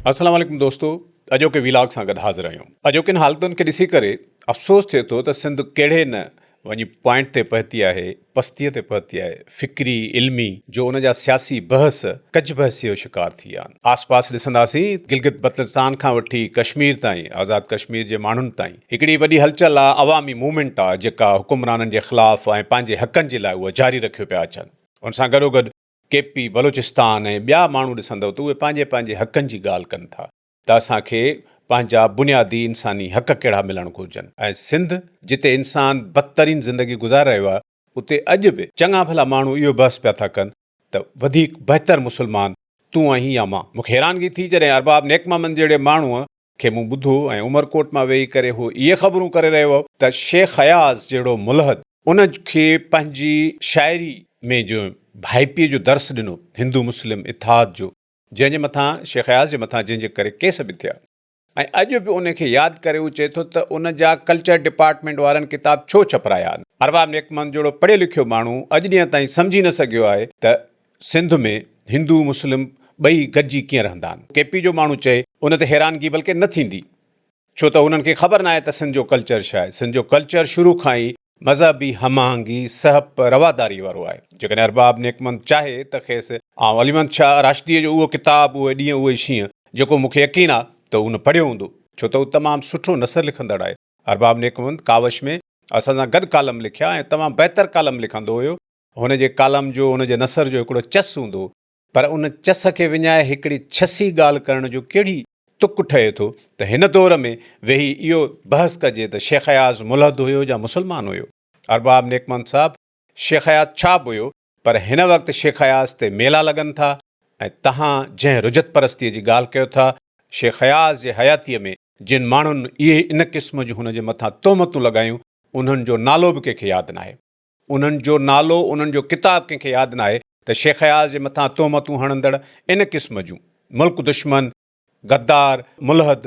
अस्सलाम वालेकुम दोस्तों, अॼोके वीलाग सां गॾु हाज़िर आहियूं। अॼोकिन हालतुनि खे ॾिसी करे अफ़सोस थिए थो त सिंध कहिड़े न वञी पॉइंट ते पहुती आहे, पस्तीअ ते पहुती आहे, फ़िक्री इल्मी जो उन जा सियासी बहस कच बहसी जो शिकार थी विया आहिनि। आस पास ॾिसंदासीं गिलगित बल्तिस्तान खां वठी कश्मीर ताईं, आज़ाद कश्मीर जे माण्हुनि ताईं हिकिड़ी वॾी हलचल आहे, अवामी मूवमेंट आहे जेका हुकुमराननि जे ख़िलाफ़ ऐं पंहिंजे हक़नि जे लाइ उहा जारी रखियो पिया अचनि। उन सां गॾोगॾु केपी बलोचिस्तान ऐं ॿिया माण्हू ॾिसंदव त उहे पंहिंजे पंहिंजे हक़नि जी ॻाल्हि कनि था त असांखे पंहिंजा बुनियादी इंसानी हक़ कहिड़ा मिलणु घुरिजनि। ऐं सिंध जिते इंसान बदतरीन ज़िंदगी गुज़ारे रहियो आहे उते अॼु बि चङा भला माण्हू इहो बहस पिया था कनि त वधीक बहितर मुस्लमान तूं आहीं या मां। मूंखे हैरानगी थी जॾहिं अरबाब नेक मोहम्मद जहिड़े माण्हूअ खे मूं ॿुधो ऐं उमरकोट मां वेही करे हू इहे ख़बरूं करे रहियो हो त शेख हयाज़ जहिड़ो मुलहद उन खे पंहिंजी शाइरी में जो भाइपीअ जो दर्स ॾिनो हिंदू मुस्लिम इतिहाद जो, जंहिंजे मथां शेख हयाज़ जे मथां जंहिंजे करे केस बि थिया। ऐं अॼु बि उनखे यादि करे हू चए थो त उन जा कल्चर डिपार्टमेंट वारनि किताब छो छपराया आहिनि। अरबाब नेक मोहम्मद जहिड़ो पढ़ियो लिखियो माण्हू अॼु ॾींहं ताईं सम्झी न सघियो आहे त सिंध में हिंदू मुस्लिम ॿई गॾिजी कीअं रहंदा आहिनि। केपी जो माण्हू चए उन ते हैरानगी बल्कि न थींदी, छो त उन्हनि खे ख़बर न आहे त सिंध जो कल्चर छा आहे। सिंध जो कल्चर शुरू खां ई मज़हबी हमाहंगी सहब रवादारी वारो आहे। जेकॾहिं अरबाब नेक मोहम्मद चाहे त खेसि अलीमद शाह राशिदीअ जो उहो किताबु उहे ॾींहं उहे शींहं जेको मूंखे यकीन आहे त उन पढ़ियो हूंदो, छो त उहो तमामु सुठो नसर लिखंदड़ आहे। अरबाब नेक मोहम्मद कावश में असां सां गॾु कालम लिखिया ऐं तमामु बहितर कालम लिखंदो हुयो। हुनजे कालम जो हुनजे नसर जो हिकिड़ो चस हूंदो, पर उन चस खे विञाए हिकिड़ी छसी ॻाल्हि करण जो कहिड़ी तुक ठहे थो त हिन दौर में वेही इहो बहस कजे त शेख हयाज़ मुलहद हुयो या मुस्लमान हुयो। अरबाब नेक मोहम्मद साहब शेख हयाज़ छा बि हुयो, पर हिन वक़्तु शेख हयाज़ ते मेला लॻनि था ऐं तव्हां जंहिं रुजत परस्तीअ जी ॻाल्हि कयो था, शेख हयाज़ जे हयातीअ में जिन माण्हुनि इहे इन क़िस्म जूं हुनजे मथां तोहमतूं लॻायूं उन्हनि जो नालो बि कंहिंखे यादि न आहे। उन्हनि जो नालो, उन्हनि जो किताबु कंहिंखे यादि न आहे त शेख हयाज़ जे मथां तोहमतूं हणंदड़ इन क़िस्म जूं मुल्क दुश्मन, गद्दार, मुलहद,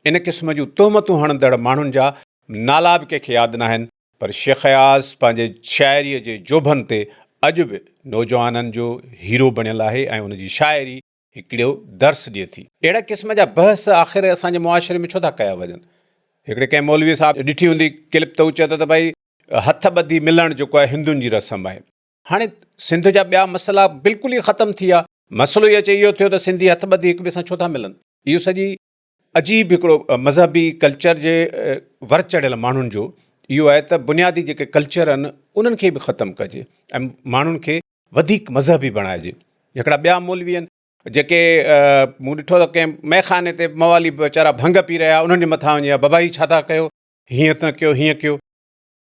इन क़िस्म जूं तोहमतूं हणंदड़ माण्हुनि जा नाला बि कंहिंखे यादि न आहिनि। पर शेख हयाज़ पंहिंजे शाइरीअ जे जोभनि ते अॼु बि नौजवाननि जो हीरो बणियल आहे ऐं उनजी शाइरी हिकिड़ो दर्स ॾिए थी। अहिड़ा क़िस्म जा बहस आख़िर असांजे मुआशिरे में छो था कया वञनि। हिकिड़े कंहिं मौलवी साहब ॾिठी हूंदी क्लिप त हू चए थो त भई हथ ॿधी मिलणु जेको आहे हिंदुनि जी रस्म आहे। हाणे सिंध जा ॿिया मसइला बिल्कुलु ई ख़तमु थी विया। मसइलो इहो इहो थियो त सिंधी हथ ॿधी हिक ॿिए सां छो था मिलनि। इहो सॼी अजीब हिकिड़ो मज़हबी कल्चर जे वर चढ़ियल माण्हुनि जो इहो आहे त बुनियादी जेके कल्चर आहिनि उन्हनि खे बि ख़तमु कजे ऐं माण्हुनि खे वधीक मज़हबी बणाइजे। हिकिड़ा ॿिया मौलवी आहिनि जेके मूं ॾिठो त कंहिं मैखाने ते मवाली वीचारा भंग पी रहिया, उन्हनि जे मथां वञी बाबा ही छा था कयो, हीअं त कयो हीअं कयो।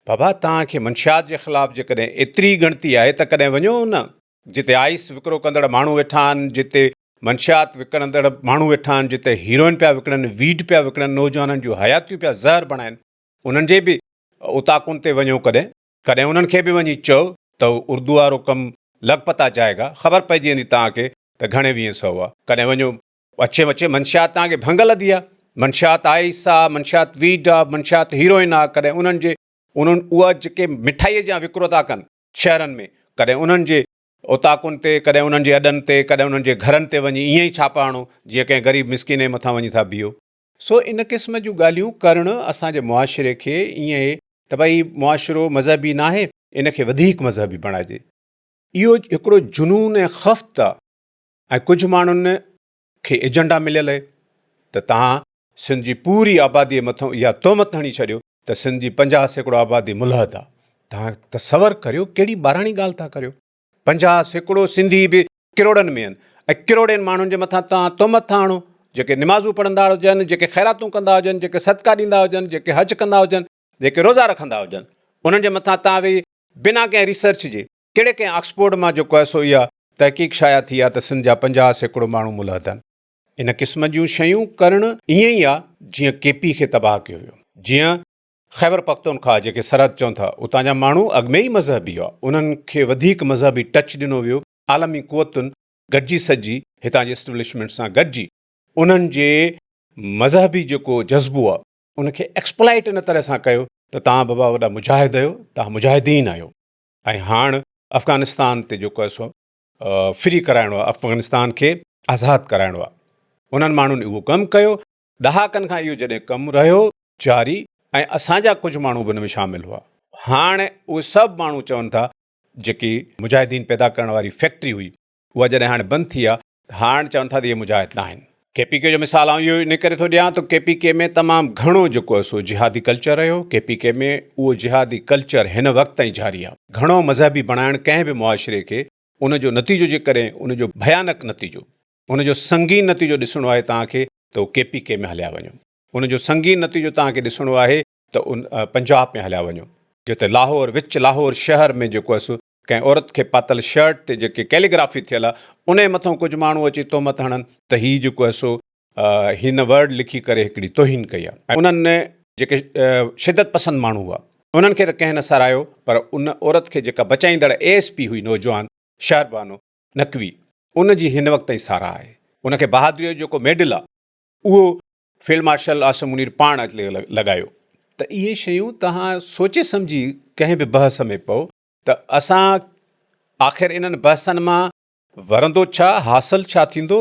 बाबा तव्हांखे मंशियात जे ख़िलाफ़ु जेकॾहिं एतिरी गणती आहे त कॾहिं वञो न जिते आइस विकिरो कंदड़ माण्हू वेठा आहिनि, जिते मंशियात विकिणंदड़ माण्हू वेठा आहिनि, जिते हीरोइन पिया विकिणनि, वीड पिया विकिणनि, नौजवाननि जूं हयातियूं पिया ज़हर बणाइनि, उन्हनि जे बि उताकुनि ते वञो। कॾहिं उन्हनि खे बि वञी चओ त उर्दू वारो कमु लॻपता जाएगा, ख़बर पइजी वेंदी तव्हांखे त घणे 200 आहे। कॾहिं वञो अचे मंशियात तव्हांखे भंग लधी आहे, मंशियात आइस आहे, मंशियात वीड आहे, मंशियात हीरोइन आहे। कॾहिं उन्हनि उहा जेके मिठाईअ जा विकिरो था कनि शहरनि में, कॾहिं उन्हनि जे उताकुनि ते, कॾहिं उन्हनि जे अॾनि ते, कॾहिं उन्हनि जे घरनि ते वञी ईअं ई छापा हणो जीअं कंहिं ग़रीब मिसकिन जे मथां वञी था बीहो। सो इन क़िस्म जूं ॻाल्हियूं करणु असांजे मुआशिरे खे ईअं त भई मुआशिरो मज़हबी न आहे, इनखे वधीक मज़हबी बणाइजे। इहो हिकिड़ो जुनून ऐं ख़फ़्त आहे ऐं कुझु माण्हुनि खे एजेंडा मिलियल आहे त तव्हां सिंध जी पूरी आबादीअ मथां इहा तोहमत हणी छॾियो त सिंध जी 50% आबादी मुलहद आहे। तव्हां तसवर करियो कहिड़ी ॿाराणी ॻाल्हि था करियो। 50% सिंधी बि किरोड़नि में आहिनि ऐं किरोड़नि माण्हुनि जे मथां तव्हां तोहमत था हणो। जेके निमाज़ूं पढ़ंदा हुजनि, जेके ख़ैरातूं कंदा हुजनि, जेके सदका ॾींदा हुजनि, जेके हज कंदा हुजनि, जेके रोज़ा रखंदा हुजनि, उन्हनि जे मथां तव्हां वेही बिना कंहिं रिसर्च जे कहिड़े कंहिं ऑक्सफोर्ड मां जेको आहे सो इहा तहक़ीक़ शाया थी आहे त सिंध जा 50% माण्हू मुलहद आहिनि। इन क़िस्म जूं शयूं करणु ईअं ई आहे जीअं केपी खे तबाह कयो वियो, जीअं ख़ैबर पख्तूनख्वा जेके सरहद चवनि था उतां जा माण्हू अॻु में ई मज़हबी हुआ, उन्हनि खे वधीक मज़हबी टच ॾिनो वियो। आलमी क़ुवतुनि गॾिजी सॼी हितां जे एस्टेब्लिशमेंट सां गॾिजी उन्हनि जे मज़हबी जेको जज़्बो आहे उनखे एक्सप्लाइट इन तरह सां कयो त तव्हां बाबा वॾा मुजाहिद आहियो, तव्हां मुजाहिदीन आहियो। ऐं हाणे अफ़गानिस्तान ते जेको आहे सो फ्री कराइणो आहे, अफ़गानिस्तान खे आज़ादु कराइणो आहे। उन्हनि माण्हुनि उहो कमु कयो, ॾहाकनि खां इहो जॾहिं कमु रहियो जारी, ऐं असांजा कुझु माण्हू बि हुन में शामिल हुआ। हाणे उहे सभु माण्हू चवनि था जेकी मुजाहिदीन पैदा करण वारी फैक्ट्री हुई उहा जॾहिं हाणे बंदि थी आहे, हाणे चवनि था त इहे मुजाहिद न आहिनि। KPK जो मिसाल आउं इहो इन करे थो ॾियां त KPK में तमामु घणो जेको आहे सो जिहादी कल्चर रहियो। KPK में उहो जिहादी कल्चर हिन वक़्त ताईं जारी आहे। घणो मज़हबी बणाइण कंहिं बि मुआशिरे खे उनजो नतीजो जे करे उनजो भयानक नतीजो, उनजो संगीन नतीजो ॾिसणो आहे तव्हांखे त उहो KPK में हलिया वञो। उनजो संगीन नतीजो तव्हांखे ॾिसणो आहे त पंजाब में हलिया वञो, जिते लाहौर, विच लाहौर शहर में जेको आहे सो कंहिं औरत खे पातल शर्ट ते जेके कैलीग्राफी थियल आहे उन जे मथां कुझु माण्हू अची तोहमत हणनि त हीउ जेको आहे सो हिन वर्ड लिखी करे हिकिड़ी तोहीन कई आहे। ऐं उन्हनि जेके शिदत पसंद माण्हू हुआ उन्हनि खे त कंहिं न सारायो, पर उन औरत खे जेका बचाईंदड़ ASP हुई नौजवान शहरबानो नकवी, उन जी हिन वक़्त ताईं सारा आहे। उनखे बहादुरीअ जो जेको मेडल आहे उहो फील्ड मार्शल आसिम मुनीर पाण अची लॻायो। त इहे शयूं तव्हां सोचे सम्झी कंहिं बि बहस में पओ त असां आख़िर इन्हनि बहसनि मां वरंदो छा, हासिल छा थींदो,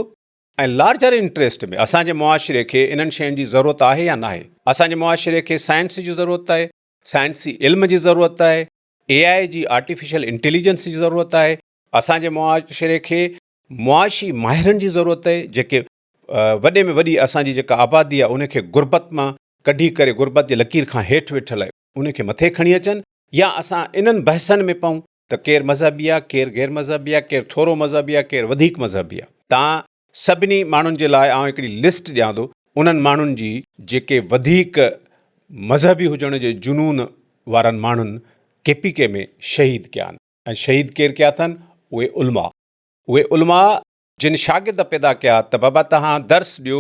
ऐं लार्जर इंट्रस्ट में असांजे मुआशिरे खे इन्हनि शयुनि जी ज़रूरत आहे या न आहे। असांजे मुआशिरे खे साइंस जी ज़रूरत आहे, साइंसी इल्म जी ज़रूरत आहे, AI जी आर्टिफिशियल इंटेलिजेंस जी ज़रूरत आहे। असांजे मुआशिरे खे मुआशी माहिरनि जी ज़रूरत आहे जेके वॾे में वॾी असांजी जेका आबादी आहे उनखे गुरबत मां कढी करे, गुरबत जे लकीर खां हेठि वेठल आहे उनखे मथे खणी अचनि। या असां इन्हनि बहसनि में पऊं त केरु मज़हबी आहे, केरु गैर मज़हबी आहे, केरु थोरो मज़हबी आहे, केरु वधीक मज़हबी आहे। तव्हां सभिनी माण्हुनि जे लाइ आउं हिकिड़ी लिस्ट ॾियां थो उन्हनि माण्हुनि जी जेके वधीक मज़हबी हुजण जे जुनून वारनि माण्हुनि KPK में शहीद कया आहिनि। ऐं शहीद केरु कया अथनि? उहे उलमा जिन शागिर्द पैदा कया त बाबा तव्हां दर्स ॾियो,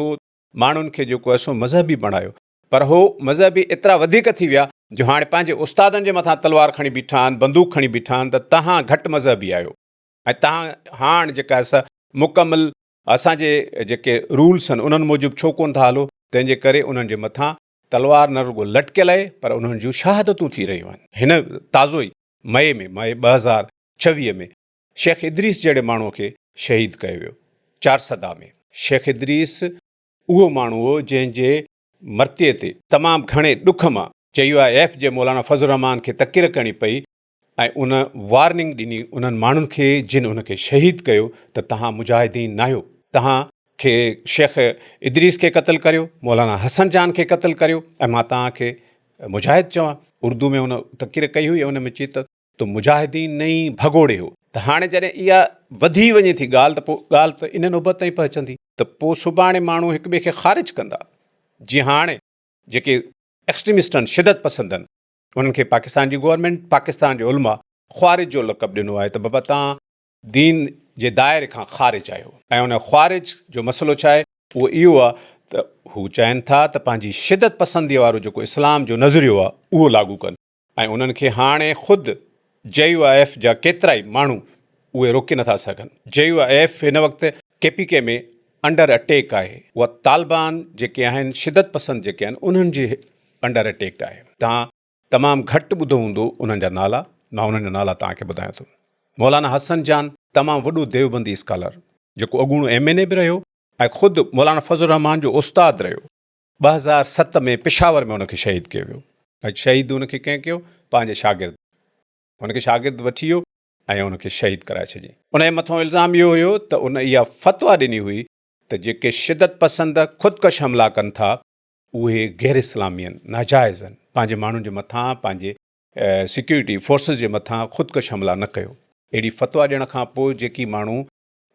माण्हुनि खे जेको आहे सो मज़हबी बणायो, पर हो मज़हबी एतिरा वधीक थी विया जो हाणे पंहिंजे उस्तादनि जे मथां तलवार खणी बीठा आहिनि, बंदूक खणी बीठा आहिनि त तव्हां घटि मज़हबी आहियो। ऐं तव्हां हाणे जेका मुकमल असांजे जेके रूल्स आहिनि उन्हनि मूजिबि छो कोन था हलो, तंहिंजे करे उन्हनि जे मथां तलवार न रुगो लटकियल आहे पर उन्हनि जूं शहादतूं थी रहियूं आहिनि। हिन ताज़ो ई मई 2026 में शेख इदरीस जहिड़े माण्हूअ खे शहीद कयो वियो चारसदा में। शेख इदरीस उहो माण्हू हो जंहिंजे मरतीअ ते तमामु घणे ॾुख मां CUIF जे मौलाना फज़लुर रहमान खे तकीर करणी पई ऐं उन वार्निंग ॾिनी उन्हनि माण्हुनि खे जिन उनखे शहीद कयो त तव्हां मुजाहिदीन न आहियो, तव्हांखे शेख इदरीस खे क़तलु करियो, मौलाना हसन जान खे क़तलु करियो ऐं मां तव्हांखे मुजाहिद चवां। उर्दू में उन तकीर कई हुई, उन में चई त मुजाहिदीन न ई भगोड़े हो। त हाणे जॾहिं इहा वधी वञे थी ॻाल्हि त पोइ ॻाल्हि त इन नौबत ताईं पहुचंदी त पोइ सुभाणे माण्हू हिक ॿिए खे ख़ारिज कंदा। जीअं हाणे जेके एक्सट्रीमिस्ट आहिनि, शिदत पसंद आहिनि, उन्हनि खे पाकिस्तान जी गवर्नमेंट, पाकिस्तान जो उलमा ख़्वारिज जो लक़ब ॾिनो आहे त बाबा तव्हां दीन जे दाइरे खां ख़ारिज आहियो। ऐं उन ख़्वारिज जो मसइलो छा आहे? उहो इहो आहे त हू चाहिनि था त पंहिंजी शिदत पसंदीअ वारो जेको इस्लाम जो नज़रियो आहे उहो लागू कनि। ऐं उन्हनि खे हाणे ख़ुदि CUIF जा केतिरा ई माण्हू उहे रोके नथा सघनि। CUIF हिन वक़्तु KPK में अंडर अटैक आहे। उहा तालिबान जेके आहिनि, शिदत पसंद जेके आहिनि, उन्हनि जे अंडर अटैक आहे। तव्हां तमामु घटि ॿुधो हूंदो उन्हनि जा नाला, मां उन्हनि जा नाला तव्हांखे ॿुधायां थो। मौलाना हसन जान तमामु वॾो देवबंदी स्कॉलर जेको अॻूणो MNA बि रहियो ऐं ख़ुदि मौलाना फज़लुर रहमान जो उस्तादु रहियो। 2007 में पेशावर में उनखे शहीद कयो वियो। ऐं शहीद उनखे कंहिं कयो? पंहिंजे शागिर्द। उनखे शागिर्द वठी वियो ऐं उनखे शहीद कराए छॾियईं। उनजे मथां इल्ज़ाम इहो हुयो त उन इहा फ़तवा ॾिनी हुई त जेके शिदत पसंद ख़ुदकश हमला कनि था उहे गैर इस्लामी आहिनि, नाजाइज़ आहिनि। पंहिंजे माण्हुनि जे मथां, पंहिंजे सिक्योरिटी फोर्सिस जे मथां ख़ुदकश हमला न कयो। अहिड़ी फ़तवा ॾियण खां पोइ जेकी माण्हू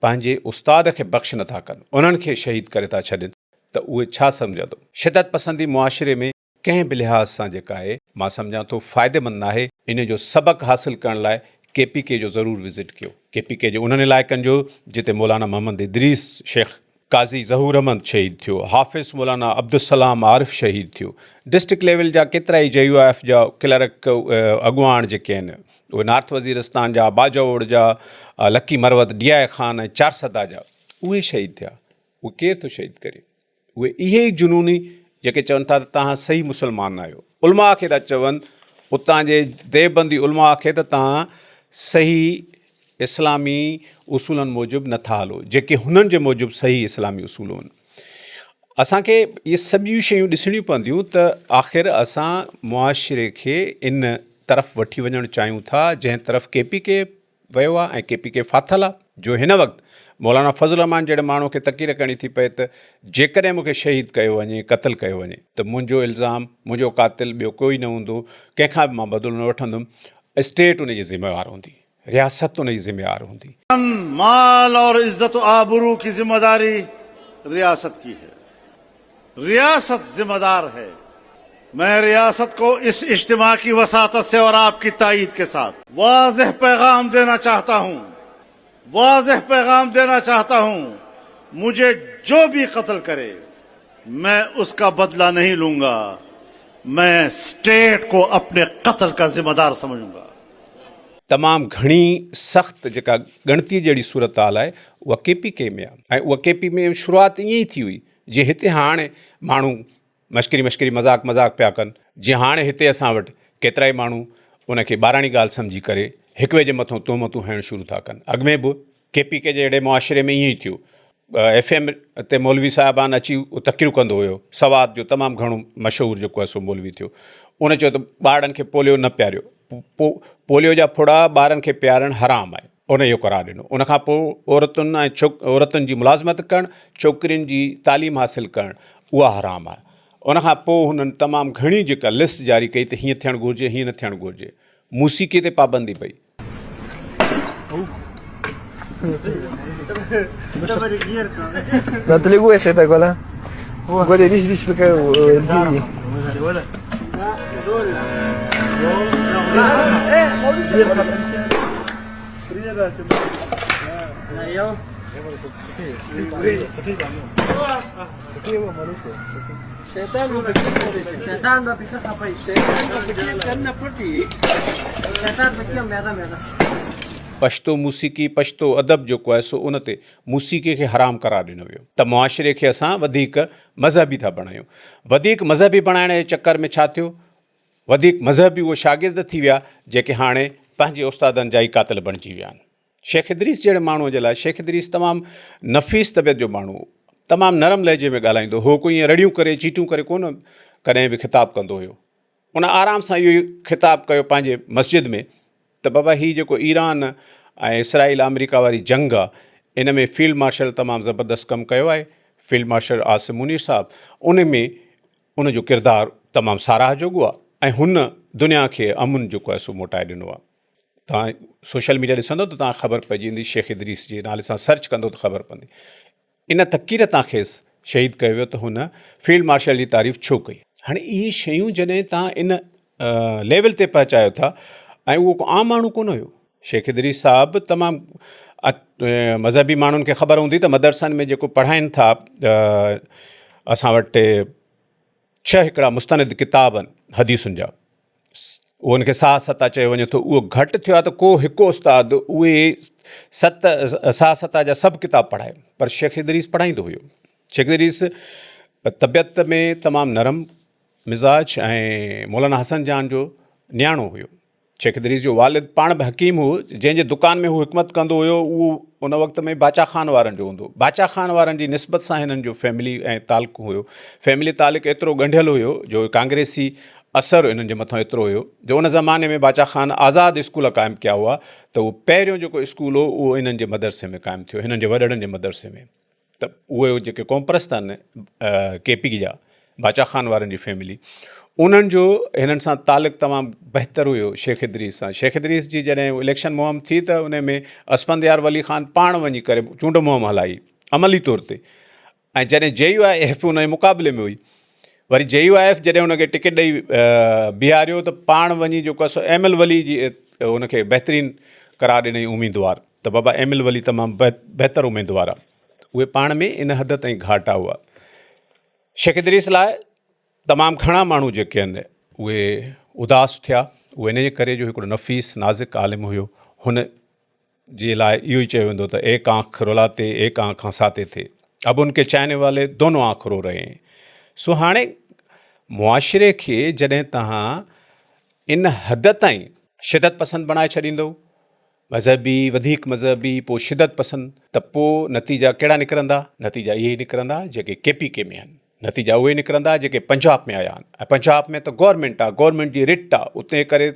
पंहिंजे उस्ताद खे बख़्श नथा कनि, उन्हनि खे शहीद करे था छॾनि, त उहे छा सम्झंदो? शिदत पसंदी मुआशिरे में कंहिं बि लिहाज़ सां जेका आहे मां सम्झां थो फ़ाइदेमंद आहे। इन जो सबक़ु हासिल करण लाइ KPK जो ज़रूरु विज़िट कयो। KPK जो उन्हनि इलाइक़नि जो जिते मौलाना मोहम्मद इदरीस, शेख काज़ी ज़हूर अहमद शहीद थियो, हाफ़िज़ मौलाना अब्दुलसलाम आरिफ़ शहीद थियो। डिस्ट्रिक्ट लेवल जा केतिरा ई CUIF जा क्लर्क अॻुवाण जेके आहिनि उहे नॉर्थ वज़ीरिस्तान जा, बाजौड़ जा, लकी मरवत, DI ख़ान ऐं चारसदा जा, उहे शहीद थिया। उहे केरु थो शहीद करे? उहे इहे ई जुनूनी जेके चवनि था त तव्हां सही मुस्लमान आहियो। उलमा खे था चवनि, उतां जे देवबंदी उलमा खे त तव्हां सही इस्लामी उसूलनि मूजिबि नथा हलो, जेके हुननि जे मूजिबि सही इस्लामी उसूल आहिनि। असांखे इहे सभु शयूं ॾिसणियूं पवंदियूं त आख़िर असां मुआशिरे खे इन तरफ़ वठी वञणु चाहियूं था जंहिं तरफ़ KPK वियो आहे ऐं KPK फाथल आहे, जो हिन वक़्तु मौलाना फज़ल रहमान जहिड़े माण्हू खे तकीर करणी थी पए त जेकॾहिं मूंखे शहीद कयो वञे, क़तलु कयो वञे त मुंहिंजो इल्ज़ाम, मुंहिंजो क़ातिल ॿियो कोई न हूंदो, कंहिंखां बि मां बदिलो न वठंदुमि, स्टेट उनजी ज़िम्मेवार हूंदी, रियासत उनजी ज़िम्मेवार हूंदी। माल और इज्जत आबरू की जिम्मेदारी रियासत की है, रियासत जिम्मेदार है। मैं रियासत को इस इज्तिमा की वसातत से और आपकी तायीद के साथ वाज़ेह पैगाम देना चाहता हूँ, वाज़ेह पैगाम देना चाहता हूँ, मुझे जो भी कत्ल करे मैं उसका बदला नहीं लूंगा, मैं स्टेट को अपने कत्ल का जिम्मेदार समझूंगा। तमामु घणी सख़्तु जेका गणतीअ जहिड़ी सूरत हाल आहे उहा KPK में आहे ऐं उहा KPK में शुरूआति ईअं ई थी हुई जीअं हिते हाणे माण्हू मश्करी मज़ाक पिया कनि, जीअं हाणे हिते असां वटि केतिरा ई माण्हू उनखे ॿाराणी ॻाल्हि सम्झी करे हिक ॿिए जे मथां तोहमतूं हणणु शुरू था कनि। अॻु में बि KPK जहिड़े मुआशिरे में ईअं ई थियो। FM ते मौलवी साहिबान अची तक़रीरूं कंदो हुयो, सवाद जो तमामु घणो मशहूरु जेको आहे सो मौलवी थियो। उन चयो त ॿारनि खे पोलियो न पियारियो, पोलियो जा फुड़ा ॿारनि खे पियारणु हराम आहे, उन इहो करार ॾिनो। उनखां पोइ औरतुनि ऐं औरतुनि जी मुलाज़मत करणु, छोकिरियुनि जी तालीम हासिलु करणु उहा हराम आहे। उनखां पोइ हुननि तमामु घणी जेका लिस्ट जारी कई त हीअं थियणु घुरिजे, हीअं न थियणु घुरिजे। मूसीक़ी ते पाबंदी पई। Non te le vuoi questa quella? Guarda, dici perché Pashto मूसीक़ी, Pashto अदब जेको आहे सो उन ते मूसीक़ी खे हराम करार ॾिनो वियो त मुआशिरे खे असां वधीक मज़हबी था बणायूं। वधीक मज़हबी बणाइण जे चकर में छा थियो, वधीक मज़हबी उहे शागिर्द थी विया जेके हाणे पंहिंजे उस्तादनि जा ई क़ातिल बणिजी विया आहिनि। शेख इदरीस जहिड़े माण्हूअ जे लाइ, शेख इदरीस तमामु नफ़ीस तबियत जो माण्हू, तमामु नरम लहजे में ॻाल्हाईंदो हो, कोई ईअं रड़ियूं करे चीटूं करे कोन कॾहिं बि ख़िताबु कंदो हुयो। उन आराम सां इहो ई ख़िताबु कयो पंहिंजे मस्जिद में त बाबा हीउ जेको ईरान ऐं इसराइल अमेरिका वारी जंग आहे, इन में फील्ड मार्शल तमामु ज़बरदस्त कमु कयो आहे, फील्ड मार्शल आसिम मुनीर साहब, उन में उनजो किरदारु तमामु साराह जोॻो आहे ऐं हुन दुनिया खे अमुन जेको आहे सो मोटाए ॾिनो आहे। तव्हां सोशल मीडिया ॾिसंदो त तव्हांखे ख़बर पइजी वेंदी, शेख इदरीस जे नाले सां सर्च कंदो त ख़बर पवंदी। इन तकीर तव्हांखे शहीद कयो वियो त हुन फील्ड मार्शल जी तारीफ़ छो कई। हाणे इहे शयूं जॾहिं तव्हां इन लेवल ते पहुचायो था ऐं उहो आम माण्हू कोन हुयो। शेख इदरीस साहब तमामु मज़हबी माण्हुनि खे ख़बर हूंदी त मदरसनि में जेको पढ़ाइनि था, असां वटि 6 हिकिड़ा मुस्तनद किताब आहिनि हदीसुनि जा, उनखे साह सता चयो वञे थो। उहो घटि थियो आहे त को हिकु उस्ताद उहे 7 साह सता जा सभु किताब पढ़ाए, पर शेख इदरीस पढ़ाईंदो हुयो। शेख इदरीस तबियत में तमामु नरम मिज़ाज ऐं मौलाना हसन जान जो न्याणो हुयो। शेख इदरीस जो वालिद पाण बि हकीम हो, जंहिंजे दुकान में हू हिकमत कंदो हुयो, उहो उन वक़्त में बाचा ख़ान वारनि जो हूंदो। बाचा ख़ान वारनि जी निस्बत सां हिननि जो फैमिली ऐं ताल्लुक़ु हुयो। फैमिली ताल्लुक़ु एतिरो ॻंढियलु हुयो जो कांग्रेसी असरु हिननि जे मथां एतिरो हुयो जो उन ज़माने में बाचा ख़ान आज़ादु स्कूल क़ाइमु कया हुआ त उहो पहिरियों जेको स्कूल हो उहो हिननि जे मदरसे में क़ाइमु थियो, हिननि जे वॾड़नि जे मदरसे में। त उहे जेके क़ौमपरस्त आहिनि KPK जा, बाचा ख़ान वारनि जी फैमिली, उन्हनि जो हिननि सां ताल्लुक़ु तमामु बहितरु हुयो शेख इदरीस सां। शेख इदरीस जी जॾहिं इलेक्शन मुहिम थी त उन में असफंदयार वली ख़ान पाण वञी करे चूंड मुहिम हलाई अमली तौर ते, ऐं जॾहिं JUIF उन जे मुक़ाबले में हुई, वरी JUIF जॾहिं हुनखे टिकट ॾेई बीहारियो त पाण वञी जेको आहे सो ML वली जी हुनखे बहितरीनु करार ॾिनई उम्मीदवार, त बाबा ML वली तमामु बहितरु उम्मीदवार आहे। उहे पाण में इन हद ताईं घाटा हुआ। शेख इदरीस लाइ तमामु घणा माण्हू जेके आहिनि उहे उदास थिया। उहे इन जे करे जो हिकिड़ो नफ़ीस नाज़िक आलिम हुयो, हुन जे लाइ इहो ई चयो वेंदो त एक आँख रुलाते एक आँख हंसाते थे, अब उनके चाहने वाले दोनों आँख रो रहे हैं। सो हाणे मुआशिरे खे जॾहिं तव्हां इन हद ताईं शिदत पसंदि बणाए छॾींदो, मज़हबी वधीक मज़हबी पोइ शिदत पसंदि, त पोइ नतीजा कहिड़ा निकिरंदा? नतीजा इहे ई निकिरंदा जेके KPK में आहिनि। नतीजा उहे निकिरंदा जेके पंजाब में आया आहिनि ऐं पंजाब में त गवर्नमेंट आहे, गवर्नमेंट जी रिट आहे, उते करे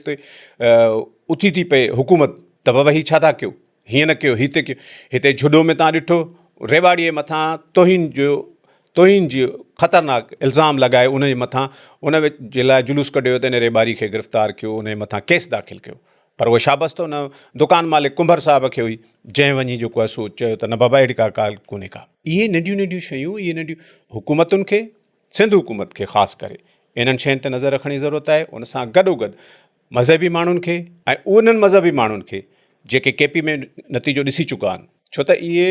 उथी थी पए हुकूमत त बाबा हीउ छा था कयो, हीअं न कयो, हिते कयो। हिते झुडो में तव्हां ॾिठो रेवाड़ीअ मथां तोहिन जो ख़तरनाक इल्ज़ाम लॻाए उन जे मथां उन जे लाइ जुलूस कढियो त इन रेवाड़ी खे गिरफ़्तार कयो, उन जे मथां केस दाख़िल कयो। पर उहा शाबस त उन दुकान मालिक कुंभर साहिब खे हुई, जंहिं वञी जेको आहे सो चयो त न बाबा अहिड़ी का ॻाल्हि कोन्हे का। इहे नंढियूं नंढियूं शयूं, इहे नंढियूं हुकूमतुनि खे, सिंध हुकूमत खे ख़ासि करे इन्हनि शयुनि ते नज़र रखण जी ज़रूरत आहे। उन सां गॾोगॾु मज़हबी माण्हुनि खे ऐं उन्हनि मज़हबी माण्हुनि खे जेके केपी में नतीजो ॾिसी चुका आहिनि, छो त इहे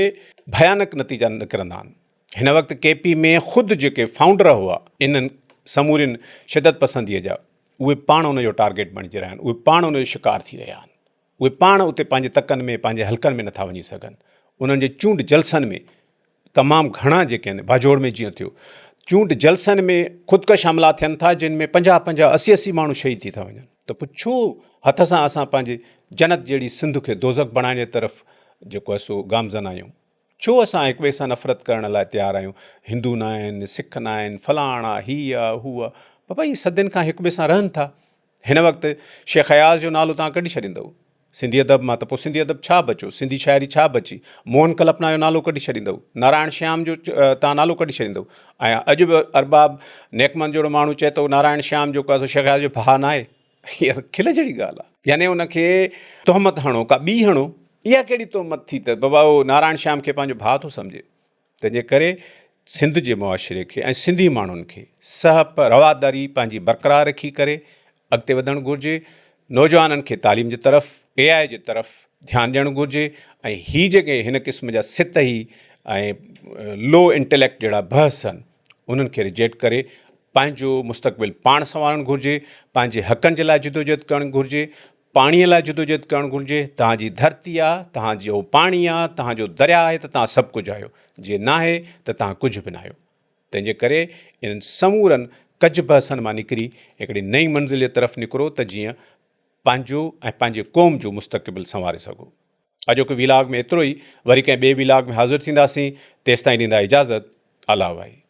भयानक नतीजा निकिरंदा आहिनि। हिन वक़्तु केपी में ख़ुदि जेके फाउंडर हुआ इन्हनि समूरियुनि शिदत पसंदीअ जा, उहे पाण उन जो टारगेट बणिजी रहिया आहिनि, उहे पाण उन जो शिकार थी रहिया आहिनि, उहे पाण उते पंहिंजे तकनि में पंहिंजे हलकनि में नथा वञी सघनि। उन्हनि जे चूंड जलसनि में तमामु घणा जेके आहिनि, बाजोड़ में जीअं थियो, चूंड जलसनि में ख़ुदकश हमला थियनि था जिन में 50-50, 80-80 माण्हू शहीद थी था वञनि। त पोइ छो हथ सां असां पंहिंजे जन्नत जहिड़ी सिंध खे दोज़ख बणाइण जे तरफ़ जेको आहे सो गामज़न आहियूं? छो असां हिक ॿिए सां नफ़रत करण लाइ तयारु आहियूं? हिंदू न आहिनि, सिख न आहिनि, फलाणा हीअ आहे हू आहे। बाबा इहे सदियुनि खां हिक ॿिए सां रहनि था। हिन वक़्तु शेख हयाज़ जो नालो तव्हां कढी छॾींदव सिंधी अदब मां, त पोइ सिंधी अदब छा बचियो, सिंधी शाइरी छा बची? मोहन कल्पना जो नालो कढी छॾींदव, नारायण श्याम जो तव्हां नालो कढी छॾींदव। ऐं अॼु बि अरबाब नेकमंद जहिड़ो माण्हू चए थो नारायण श्याम जेको आहे शेख हयाज़ जो भाउ न आहे। हीअ खिल जहिड़ी ॻाल्हि आहे। यानी उनखे तोहमत हणो, का ॿी हणो, इहा कहिड़ी तोहमत थी त बाबा उहो नारायण श्याम खे पंहिंजो भाउ थो सम्झे? तंहिंजे करे सिंध जे मुआशिरे खे ऐं सिंधी माण्हुनि खे सहप रवादारी पंहिंजी बरक़रार रखी करे अॻिते वधणु घुरिजे। नौजवाननि खे तालीम जे तरफ़, AI जे तरफ़ ध्यानु ॾियणु घुरिजे। ऐं हीअ जेके हिन क़िस्म जा सितही ऐं लो इंटेलेक्ट जहिड़ा बहस आहिनि, उन्हनि खे रिजेक्ट करे पंहिंजो मुस्तक़बिल पाण संवारणु घुरिजे, पंहिंजे हक़नि जे लाइ जिदोजहद करणु घुरिजे, पाणीअ लाइ जिदोजहद करणु घुरिजे। तव्हांजी धरती आहे, तव्हांजो पाणी आहे, तव्हांजो दरिया आहे त तव्हां सभु कुझु आहियो, जे न आहे त तव्हां कुझु बि न आहियो। तंहिंजे करे इन्हनि समूरनि कज बहसनि मां निकिरी हिकिड़ी नई मंज़िल जे तरफ़ निकिरो त जीअं पंहिंजो ऐं पंहिंजे क़ौम जो मुस्तक़बिल संवारे सघो। अॼोके विलाग में एतिरो ई, वरी कंहिं ॿिए विलाग में हाज़िर थींदासीं। तेसिताईं ॾींदा इजाज़त। अला भाई।